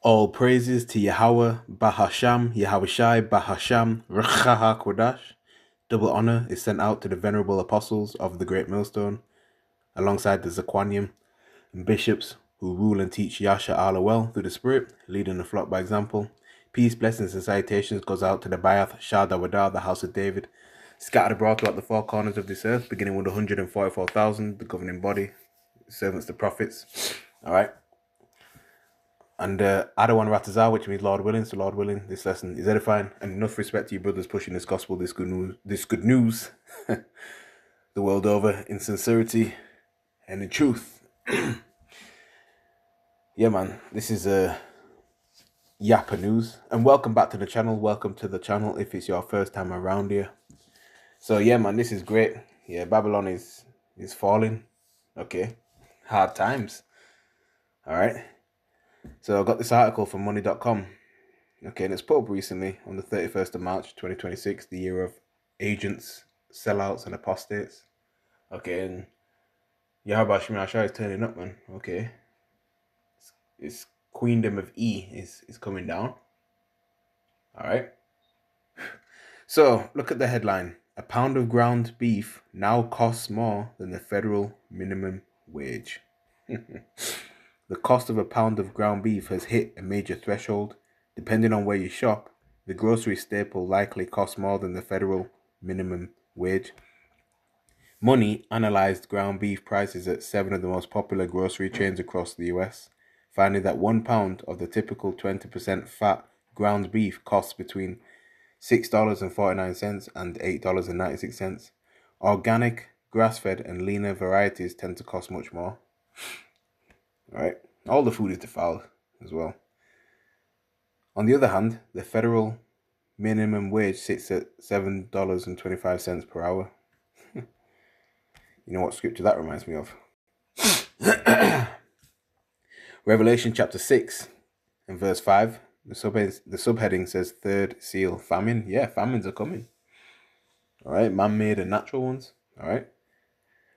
All praises to Yahweh, Bahasham, Yahweh Bahasham, Rechaha Kodash. Double honor is sent out to the venerable apostles of the Great Millstone, alongside the Zaquanium and bishops who rule and teach Yasha Allah well through the Spirit, leading the flock by example. Peace, blessings, and salutations goes out to the Bayath, Shada Wadah, the house of David, scattered abroad throughout the four corners of this earth, beginning with 144,000, the governing body, servants, the prophets. All right. And Adawan Ratazah, which means Lord willing. So Lord willing, this lesson is edifying. And enough respect to you brothers pushing this gospel, this good news, the world over in sincerity and in truth. Yeah, man, this is Yappa News. And welcome back to the channel. Welcome to the channel if it's your first time around here. So yeah, man, this is great. Yeah, Babylon is falling. Okay. Hard times. All right. So I got this article from money.com. Okay, and it's put up recently on the 31st of March 2026, the year of agents, sellouts, and apostates. Okay, and Yahweh Shemashah is turning up, man. Okay. It's Queendom of E is coming down. Alright. So, look at the headline. A pound of ground beef now costs more than the federal minimum wage. The cost of a pound of ground beef has hit a major threshold. Depending on where you shop, the grocery staple likely costs more than the federal minimum wage. Money analyzed ground beef prices at 7 of the most popular grocery chains across the US, finding that 1 pound of the typical 20% fat ground beef costs between $6.49 and $8.96. Organic, grass-fed, and leaner varieties tend to cost much more. Right? All the food is defiled as well. On the other hand, the federal minimum wage sits at $7.25 per hour. You know what scripture that reminds me of? Revelation chapter 6 and verse 5. The subheading says third seal, famine. Yeah, famines are coming. All right, man-made and natural ones. All right.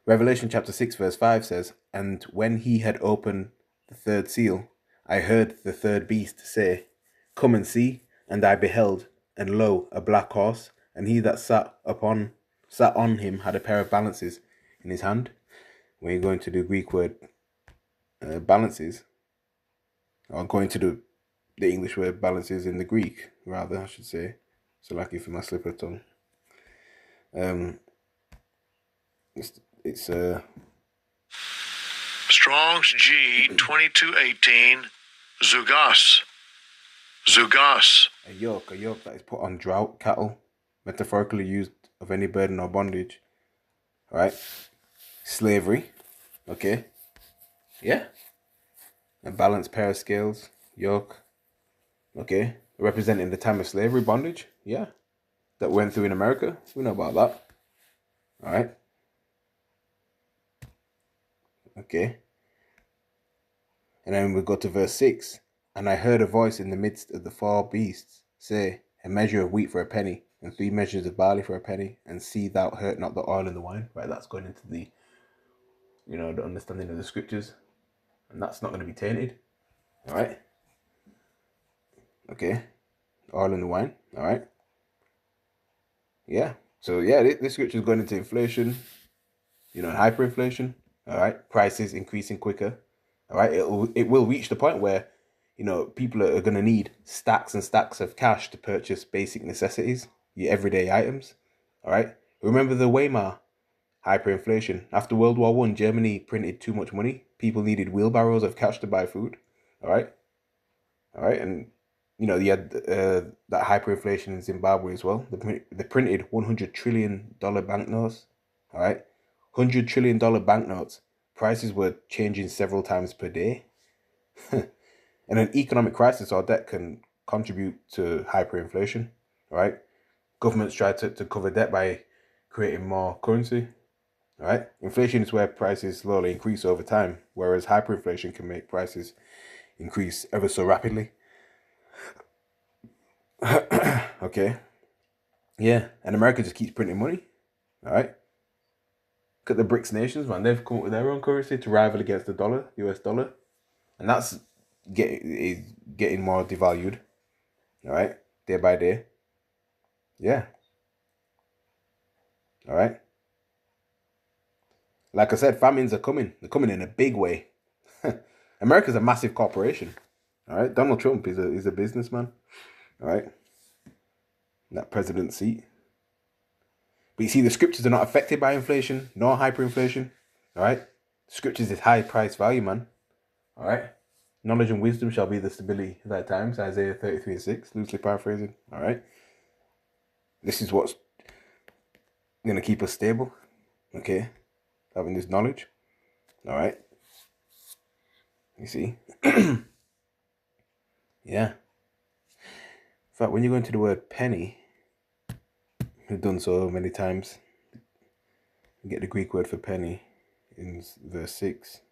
Revelation chapter 6 verse 5 says, "And when he had opened the third seal, I heard the third beast say, 'Come and see.' And I beheld, and lo, a black horse, and he that sat on him had a pair of balances in his hand." When you're going to the Greek word balances, or going to the English word balances in the Greek, rather, I should say. So lucky for my slipper tongue. It's Strong's G 2218 Zugos. A yoke that is put on drought cattle, metaphorically used of any burden or bondage. Right? Slavery. Okay. Yeah. A balanced pair of scales, yoke. Okay. Representing the time of slavery, bondage. Yeah. That went through in America. We know about that. Alright. Okay. And then we go to verse 6. "And I heard a voice in the midst of the four beasts say, A measure of wheat for a penny, and 3 measures of barley for a penny, and see thou hurt not the oil and the wine." Right, that's going into the, the understanding of the scriptures. And that's not going to be tainted. Alright. Okay. Oil and the wine. Alright. Yeah. So yeah, this scripture is going into inflation, and hyperinflation. Alright. Prices increasing quicker. Alright. It will reach the point where, people are going to need stacks and stacks of cash to purchase basic necessities, your everyday items. All right. Remember the Weimar hyperinflation. After World War I, Germany printed too much money. People needed wheelbarrows of cash to buy food. All right. And, you had that hyperinflation in Zimbabwe as well. They printed $100 trillion banknotes. All right. $100 trillion banknotes. Prices were changing several times per day. And an economic crisis or debt can contribute to hyperinflation, right? Governments try to cover debt by creating more currency, right? Inflation is where prices slowly increase over time, whereas hyperinflation can make prices increase ever so rapidly. Okay. Yeah, and America just keeps printing money, all right? Look at the BRICS nations, man. They've come up with their own currency to rival against the dollar, US dollar. And that's getting more devalued. All right, day by day. Yeah. All right. Like I said, famines are coming. They're coming in a big way. America's a massive corporation. All right. Donald Trump is a businessman. All right. That president seat. But you see, the scriptures are not affected by inflation nor hyperinflation. All right. The scriptures is high price value, man. All right. Knowledge and wisdom shall be the stability of thy times. Isaiah 33:6, loosely paraphrasing. All right. This is what's going to keep us stable. Okay. Having this knowledge. All right. You see? Yeah. In fact, when you go into the word penny, we've done so many times. You get the Greek word for penny in verse 6.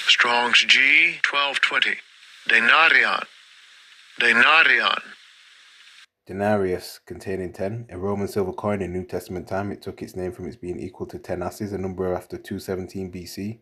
Strong's G 1220. Denarion. Denarion. Denarius containing 10, a Roman silver coin in New Testament time. It took its name from its being equal to 10 asses, a number after 217 BC,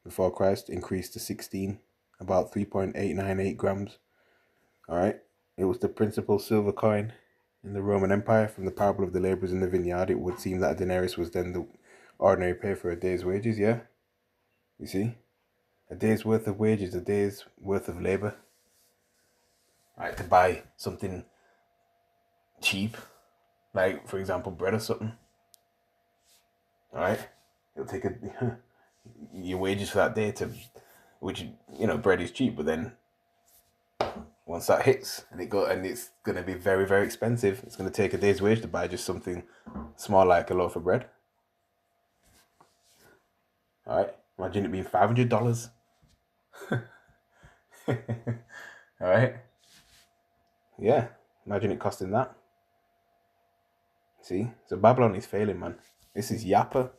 before Christ, increased to 16, about 3.898 grams. All right. It was the principal silver coin in the Roman Empire. From the parable of the laborers in the vineyard, it would seem that a denarius was then the ordinary pay for a day's wages. Yeah. You see? A day's worth of wages, a day's worth of labor. Right, to buy something cheap, like for example bread or something. All right, it'll take your wages for that day to, which bread is cheap, but then once that hits and it's gonna be very, very expensive. It's gonna take a day's wage to buy just something small like a loaf of bread. All right, imagine it being $500. All right, yeah, imagine it costing that. See, so Babylon is failing, man. This is Yappa.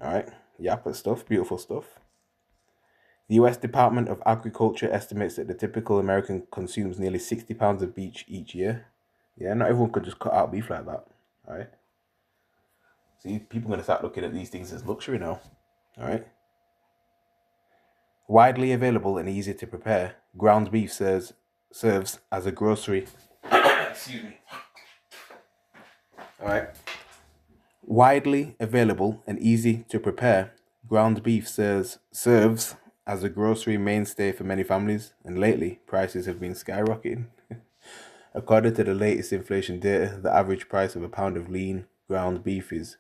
All right, Yappa stuff, beautiful stuff. The US Department of Agriculture estimates that the typical American consumes nearly 60 pounds of beef each year. Yeah, not everyone could just cut out beef like that. All right. See, people are going to start looking at these things as luxury now. All right. Widely available and easy to prepare, ground beef serves as a grocery. Excuse me. All right. Widely available and easy to prepare, ground beef serves as a grocery mainstay for many families, and lately prices have been skyrocketing. According to the latest inflation data, the average price of a pound of lean ground beef is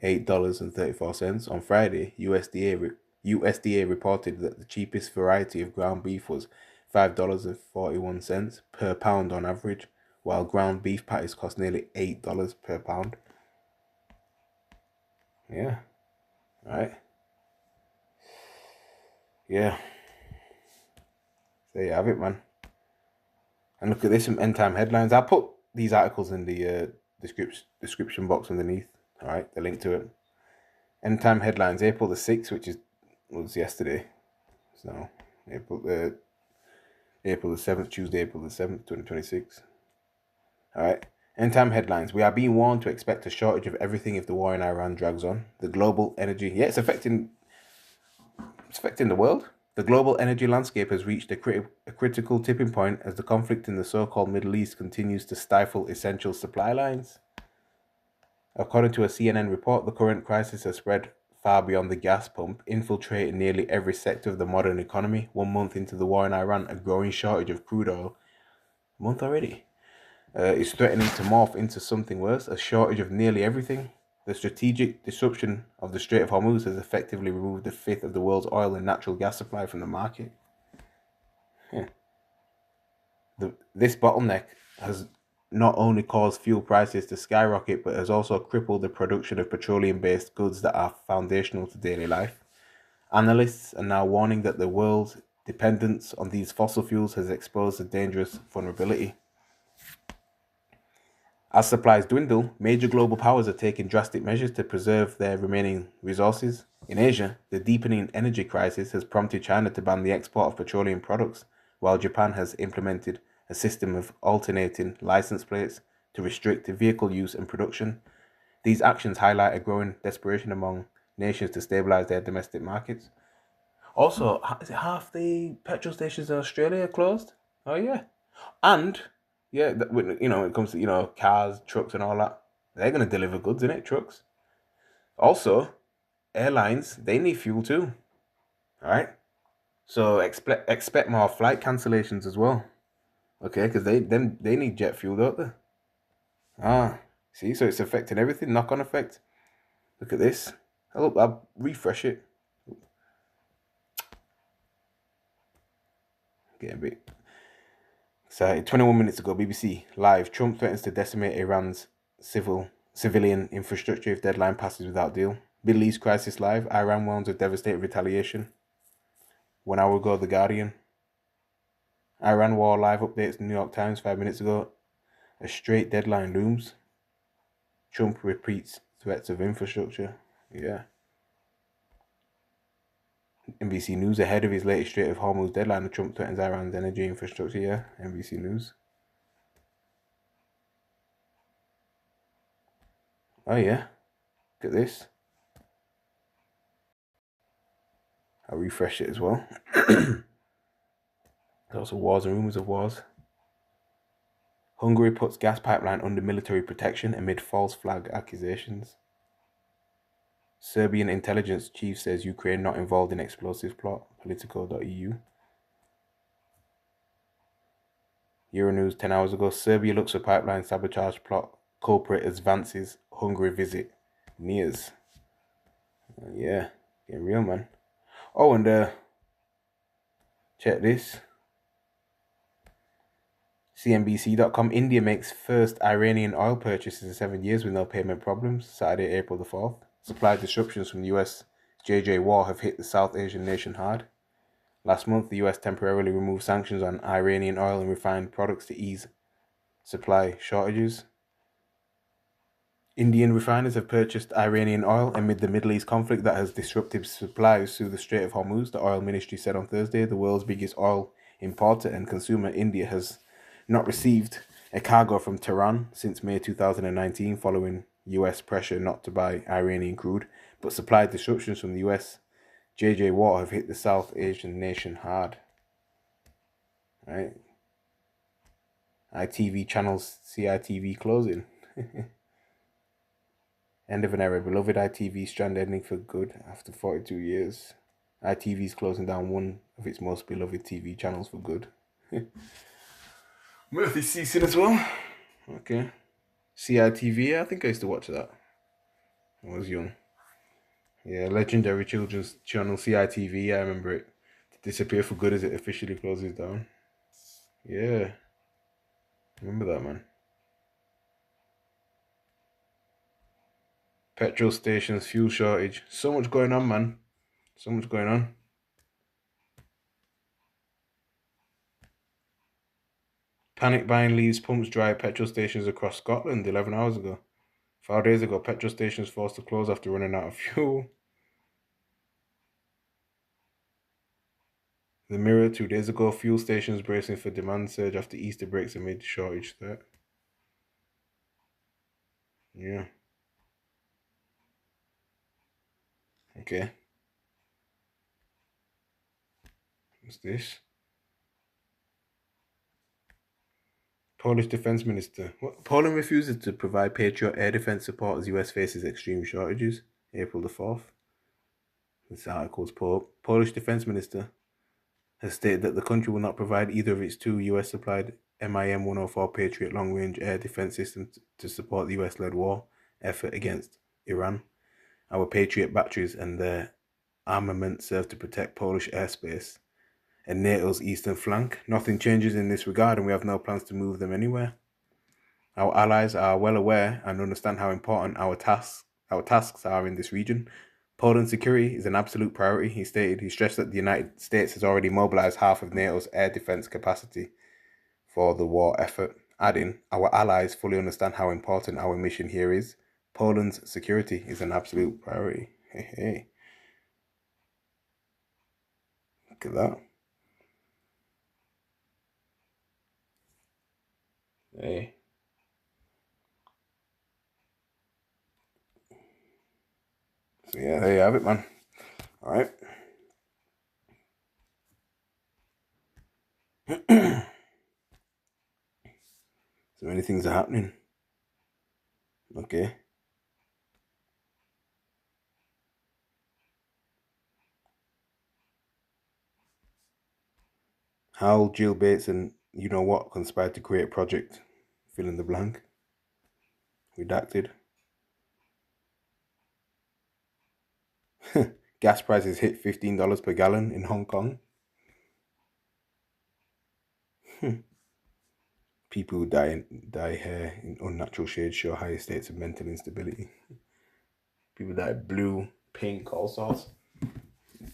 $8.34. On Friday, USDA reported that the cheapest variety of ground beef was $5.41 per pound on average, while ground beef patties cost nearly $8 per pound. Yeah. Right. Yeah. There you have it, man. And look at this, some end time headlines. I'll put these articles in the description box underneath. All right, the link to it. End time headlines, April the 6th, which was yesterday. So April the 7th, Tuesday, April the 7th, 2026. All right. End time headlines. We are being warned to expect a shortage of everything if the war in Iran drags on. The global energy, it's affecting the world. The global energy landscape has reached a critical tipping point as the conflict in the so-called Middle East continues to stifle essential supply lines. According to a CNN report, the current crisis has spread far beyond the gas pump, infiltrating nearly every sector of the modern economy. 1 month into the war in Iran, a growing shortage of crude oil, a month already, is threatening to morph into something worse, a shortage of nearly everything. The strategic disruption of the Strait of Hormuz has effectively removed a fifth of the world's oil and natural gas supply from the market. Yeah. This bottleneck has not only caused fuel prices to skyrocket, but has also crippled the production of petroleum-based goods that are foundational to daily life. Analysts are now warning that the world's dependence on these fossil fuels has exposed a dangerous vulnerability. As supplies dwindle, major global powers are taking drastic measures to preserve their remaining resources. In Asia, the deepening energy crisis has prompted China to ban the export of petroleum products, while Japan has implemented a system of alternating license plates to restrict vehicle use and production. These actions highlight a growing desperation among nations to stabilize their domestic markets. Also, is it half the petrol stations in Australia are closed? Oh yeah, and yeah, when it comes to cars, trucks, and all that, they're gonna deliver goods in it, trucks. Also, airlines they need fuel too. All right, so expect more flight cancellations as well. Okay, because they need jet fuel, don't they? Ah, see, so it's affecting everything, knock on effect. Look at this. I'll refresh it. Get a bit excited. 21 minutes ago, BBC Live. Trump threatens to decimate Iran's civilian infrastructure if deadline passes without deal. Middle East crisis live. Iran warns of devastating retaliation. 1 hour ago, The Guardian. Iran war live updates. New York Times 5 minutes ago. A straight deadline looms. Trump repeats threats of infrastructure. Yeah. NBC News ahead of his latest Strait of Hormuz deadline. Trump threatens Iran's energy infrastructure. Yeah. NBC News. Oh yeah. Look at this. I'll refresh it as well. There's also wars and rumors of wars. Hungary puts gas pipeline under military protection amid false flag accusations. Serbian intelligence chief says Ukraine not involved in explosives plot. Politico.eu. Euronews 10 hours ago. Serbia looks for pipeline sabotage plot. Culprit advances. Hungary visit nears. Yeah, getting real, man. Oh, and check this. CNBC.com. India makes first Iranian oil purchases in 7 years with no payment problems. Saturday, April the 4th. Supply disruptions from the US JJ war have hit the South Asian nation hard. Last month, the US temporarily removed sanctions on Iranian oil and refined products to ease supply shortages. Indian refiners have purchased Iranian oil amid the Middle East conflict that has disrupted supplies through the Strait of Hormuz, the oil ministry said on Thursday. The world's biggest oil importer and consumer, India, has not received a cargo from Tehran since May 2019 following US pressure not to buy Iranian crude, but supply disruptions from the US JJ war have hit the South Asian nation hard. Right? ITV channels CITV closing. End of an era. Beloved ITV strand ending for good after 42 years. ITV is closing down one of its most beloved TV channels for good. Murphy's ceasing as well. Okay. CITV, I think I used to watch that when I was young. Yeah, legendary children's channel CITV, I remember it. Disappear for good as it officially closes down. Yeah. Remember that, man. Petrol stations, fuel shortage. So much going on, man. So much going on. Panic buying leaves pumps dry at petrol stations across Scotland 11 hours ago. 5 days ago, petrol stations forced to close after running out of fuel. The Mirror 2 days ago, fuel stations bracing for demand surge after Easter breaks amid shortage threat. Yeah. Okay. What's this? Polish defense minister. What? Poland refuses to provide Patriot air defense support as US faces extreme shortages. April the 4th. This article's Polish defense minister has stated that the country will not provide either of its two US supplied MIM-104 Patriot long-range air defense systems to support the US-led war effort against Iran. Our Patriot batteries and their armament serve to protect Polish airspace and NATO's eastern flank. Nothing changes in this regard, and we have no plans to move them anywhere. Our allies are well aware and understand how important our tasks are in this region. Poland's security is an absolute priority, he stated. He stressed that the United States has already mobilized half of NATO's air defense capacity for the war effort, adding, our allies fully understand how important our mission here is. Poland's security is an absolute priority. Hey. Look at that. Hey. So yeah, there you have it, man. All right. So many things are happening. Okay. How Jill Bates and you know what conspired to create project fill in the blank. Redacted. Gas prices hit $15 per gallon in Hong Kong. People who dye hair in unnatural shades show higher states of mental instability. People dye blue, pink, all sorts.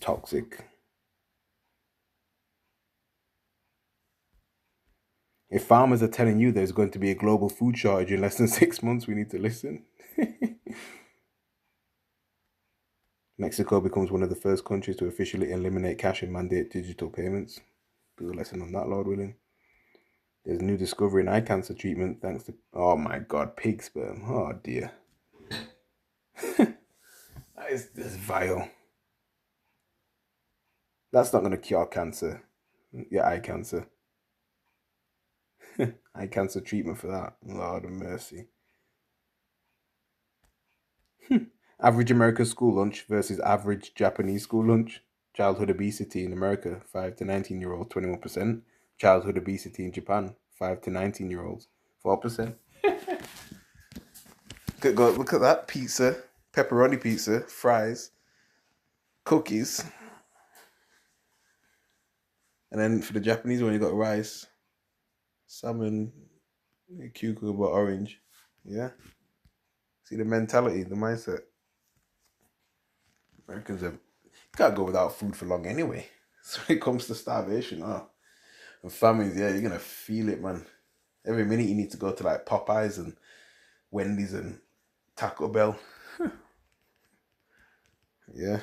Toxic. If farmers are telling you there's going to be a global food shortage in less than 6 months, we need to listen. Mexico becomes one of the first countries to officially eliminate cash and mandate digital payments. Do a lesson on that, Lord willing. There's a new discovery in eye cancer treatment thanks to, oh my god, pig sperm. Oh dear. That's vile. That's not going to cure cancer. Yeah, eye cancer. Eye cancer treatment for that. Lord of mercy. Average American school lunch versus average Japanese school lunch. Childhood obesity in America, 5 to 19-year-olds, 21%. Childhood obesity in Japan, 5 to 19-year-olds, 4%. Look at that pizza, pepperoni pizza, fries, cookies. And then for the Japanese one, you got rice, salmon, cucumber, orange. Yeah. See the mentality, the mindset. Americans are, you can't go without food for long anyway. So when it comes to starvation, and famines, yeah, you're gonna feel it, man. Every minute you need to go to like Popeyes and Wendy's and Taco Bell. Yeah.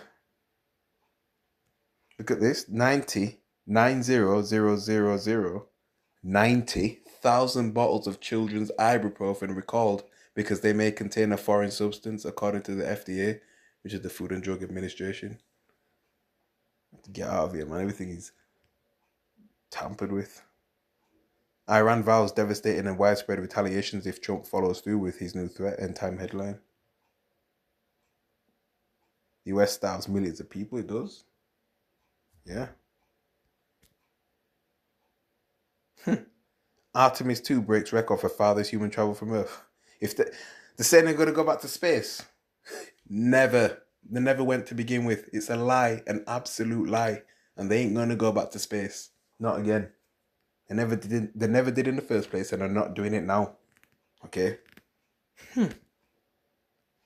Look at this. 90,000 bottles of children's ibuprofen recalled because they may contain a foreign substance, according to the FDA, which is the Food and Drug Administration. Get out of here, man. Everything is tampered with. Iran vows devastating and widespread retaliations if Trump follows through with his new threat. End time headline. The US starves millions of people. It does. Yeah. Artemis 2 breaks record for farthest human travel from Earth. If they're saying they're going to go back to space, never. They never went to begin with. It's a lie, an absolute lie. And they ain't going to go back to space. Not again. They never did in the first place and are not doing it now. Okay?